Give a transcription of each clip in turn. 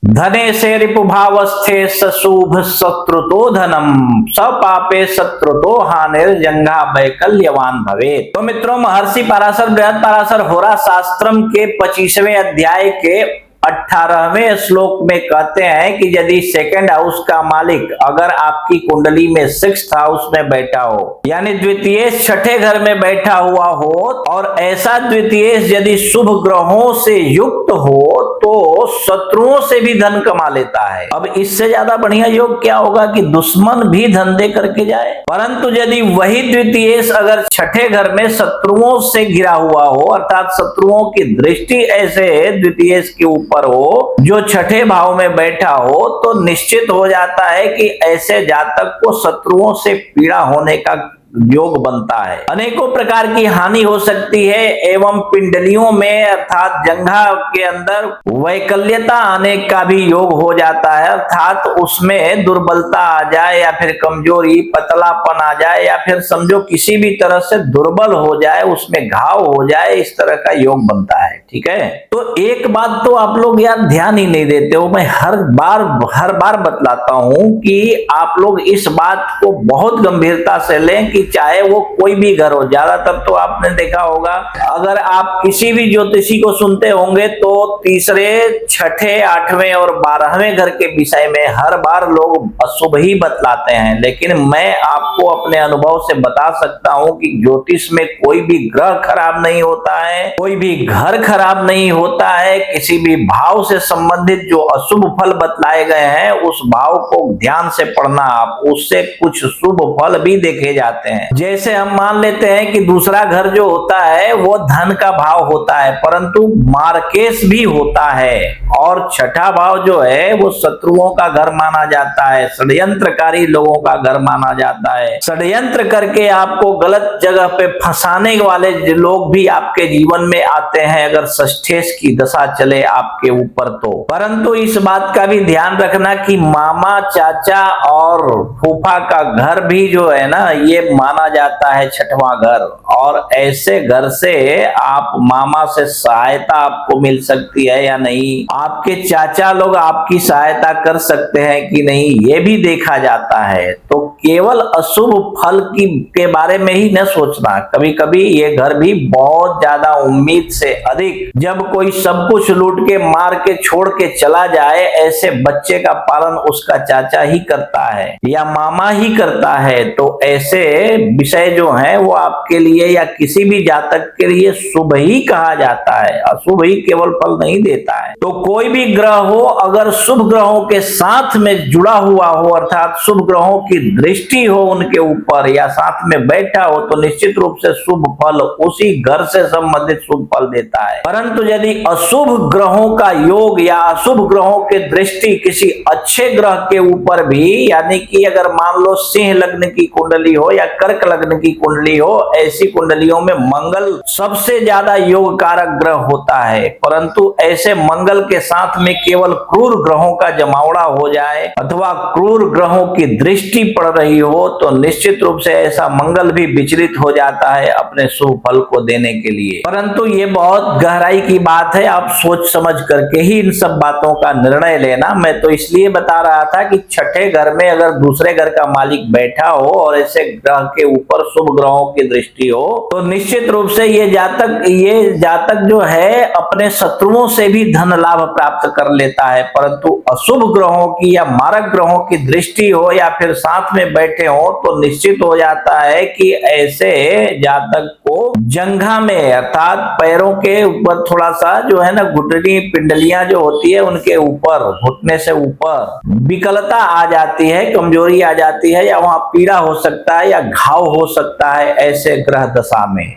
धने से रिपुभावस्थे सशुभ शत्रुतो धनम सपापे शत्रुतो हानिर जंघा वैकल्यवान भवे। तो मित्रों, महर्षि पराशर बृहद पराशर होरा शास्त्रम के 25वें अध्याय के 18वें श्लोक में कहते हैं कि यदि सेकंड हाउस का मालिक अगर आपकी कुंडली में 6th हाउस में बैठा हो, यानी द्वितीय छठे घर में बैठा हुआ हो, और ऐसा द्वितीय यदि शुभ ग्रहों से युक्त हो तो शत्रुओं से भी धन कमा लेता है। अब इससे ज्यादा बढ़िया योग क्या होगा कि दुश्मन भी धन दे करके जाए। परंतु यदि वही द्वितीय अगर छठे घर में शत्रुओं से घिरा हुआ हो, अर्थात शत्रुओं की दृष्टि ऐसे द्वितीय के ऊपर हो जो छठे भाव में बैठा हो, तो निश्चित हो जाता है कि ऐसे जातक को शत्रुओं से पीड़ा होने का योग बनता है। अनेकों प्रकार की हानि हो सकती है एवं पिंडलियों में अर्थात जंघा के अंदर वैकल्यता आने का भी योग हो जाता है, अर्थात उसमें दुर्बलता आ जाए या फिर कमजोरी, पतलापन आ जाए या फिर समझो किसी भी तरह से दुर्बल हो जाए, उसमें घाव हो जाए, इस तरह का योग बनता है। ठीक है, तो एक बात तो आप लोग यार ध्यान ही नहीं देते हो, मैं हर बार बतलाता हूं कि आप लोग इस बात को बहुत गंभीरता से लें कि चाहे वो कोई भी घर हो। ज्यादातर तो आपने देखा होगा, अगर आप किसी भी ज्योतिषी को सुनते होंगे तो तीसरे, छठे, 8वें और 12वें घर के विषय में हर बार लोग अशुभ ही बतलाते हैं। लेकिन मैं आपको अपने अनुभव से बता सकता हूं कि ज्योतिष में कोई भी ग्रह खराब नहीं होता है, कोई भी घर खराब नहीं होता है। किसी भी भाव से संबंधित जो अशुभ फल बतलाए गए हैं उस भाव को ध्यान से पढ़ना आप, उससे कुछ शुभ फल भी देखे जाते हैं। जैसे हम मान लेते हैं कि दूसरा घर जो होता है वो धन का भाव होता है, परंतु मार्केश भी होता है, और छठा भाव जो है वो शत्रुओं का घर माना जाता है, षड्यंत्रकारी लोगों का घर माना जाता है। षड्यंत्र करके आपको गलत जगह पे फंसाने वाले लोग भी आपके जीवन में आते हैं अगर षष्ठेश की दशा चले आपके ऊपर तो। परंतु इस बात का भी ध्यान रखना कि मामा, चाचा और फूफा का घर भी जो है ना, ये माना जाता है छठवां घर, और ऐसे घर से आप मामा से सहायता आपको मिल सकती है या नहीं, आपके चाचा लोग आपकी सहायता कर सकते हैं कि नहीं, ये भी देखा जाता है। तो केवल अशुभ फल के बारे में ही न सोचना। कभी कभी ये घर भी बहुत ज्यादा उम्मीद से अधिक, जब कोई सब कुछ लूट के मार के छोड़ के चला जाए, ऐसे बच्चे का पालन उसका चाचा ही करता है या मामा ही करता है, तो ऐसे विषय जो है वो आपके लिए या किसी भी जातक के लिए शुभ ही कहा जाता है, अशुभ ही केवल फल नहीं देता है। तो कोई भी ग्रह हो अगर शुभ ग्रहों के साथ में जुड़ा हुआ हो, अर्थात शुभ ग्रहों की दृष्टि हो उनके ऊपर या साथ में बैठा हो, तो निश्चित रूप से शुभ फल उसी घर से संबंधित शुभ फल देता है। परंतु यदि अशुभ ग्रहों का योग या अशुभ ग्रहों की दृष्टि किसी अच्छे ग्रह के ऊपर भी, यानी कि अगर मान लो सिंह लग्न की कुंडली हो या कर्क लग्न की कुंडली हो, ऐसी कुंडलियों में मंगल सबसे ज्यादा योग कारक ग्रह होता है। परंतु ऐसे मंगल के साथ में केवल क्रूर ग्रहों का जमावड़ा हो जाए अथवा क्रूर ग्रहों की दृष्टि पड़ रही हो, तो निश्चित रूप से ऐसा मंगल भी विचलित हो जाता है अपने शुभ फल को देने के लिए। परंतु ये बहुत गहराई की बात है, आप सोच समझ करके ही इन सब बातों का निर्णय लेना। मैं तो इसलिए बता रहा था कि छठे घर में अगर दूसरे घर का मालिक बैठा हो और ऐसे ग्रह के ऊपर शुभ ग्रहों की दृष्टि हो, तो निश्चित रूप से ये जातक जो है अपने शत्रुओं से भी धन लाभ प्राप्त कर लेता है। परंतु अशुभ ग्रहों की या मारक ग्रहों की दृष्टि हो या फिर साथ में बैठे हो, तो निश्चित हो जाता है कि ऐसे जातक को जंघा में अर्थात पैरों के ऊपर थोड़ा सा जो है ना, घुटनी पिंडलियां जो होती है उनके ऊपर, घुटने से ऊपर विकलता आ जाती है, कमजोरी आ जाती है, या वहां पीड़ा हो सकता है या घाव हो सकता है ऐसे ग्रह दशा में।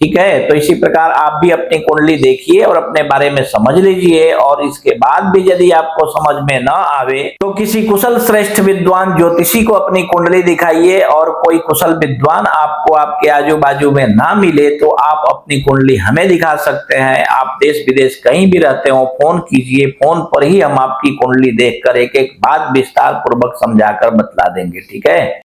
ठीक है, तो इसी प्रकार आप भी अपनी कुंडली देखिए और अपने बारे में समझ लीजिए, और इसके बाद भी यदि आपको समझ में न आवे तो किसी कुशल श्रेष्ठ विद्वान ज्योतिषी को अपनी कुंडली दिखाइए, और कोई कुशल विद्वान आपको आपके आजू बाजू में ना मिले तो आप अपनी कुंडली हमें दिखा सकते हैं। आप देश विदेश कहीं भी रहते हो, फोन कीजिए, फोन पर ही हम आपकी कुंडली देखकर एक एक बात विस्तार पूर्वक समझाकर बतला देंगे। ठीक है।